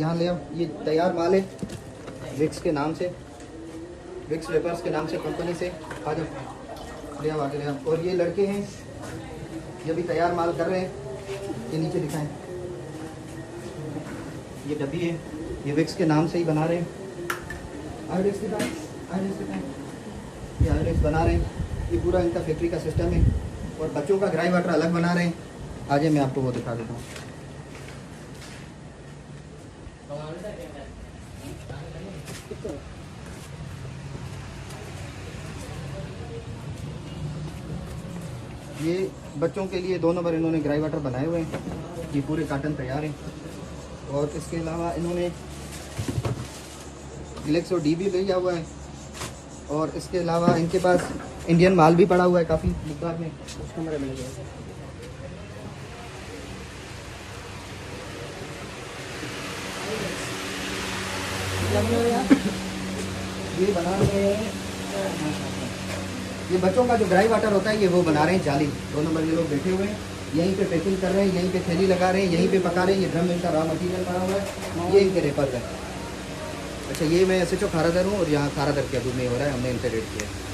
यहाँ ले आओ, ये तैयार माल है विक्स के नाम से, विक्स वेपर्स के नाम से कंपनी से। आ जाओ, ले आओ, आगे ले आओ। और ये लड़के हैं, ये भी तैयार माल कर रहे हैं, ये नीचे दिखाएं। ये डब्बी है, ये विक्स के नाम से ही बना रहे हैं। आयोडेक्स दिखाएं, आयोडेक्स दिखाएं, ये आयोडेक्स बना रहे हैं। ये पूरा इनका फैक्ट्री का सिस्टम है। और बच्चों का ग्राई वाटर अलग बना रहे हैं। आज मैं आपको वो दिखा देता हूँ। ये बच्चों के लिए 2 नंबर इन्होंने ग्राई वाटर बनाए हुए हैं। ये पूरे कार्टन तैयार हैं। और इसके अलावा इन्होंने ग्लेक्सो डी भी लिया हुआ है। और इसके अलावा इनके पास इंडियन माल भी पड़ा हुआ है काफ़ी मकदार में। उस कमरे में लगे ये बना रहे हैं। ये बच्चों का जो ड्राई वाटर होता है ये वो बना रहे हैं जाली। 2 नंबर ये लोग बैठे हुए हैं, यहीं पे पैकिंग कर रहे हैं, यहीं पे थैली लगा रहे हैं, यहीं पे पका रहे हैं। ये ड्रम इनका रॉ मटीरियल पड़ा हुआ है, ये इनके रेपर है। अच्छा, ये मैं SHO खारादर हूँ और यहाँ खारादर के अबू में हो रहा है, हमने इनसे रेट किया है।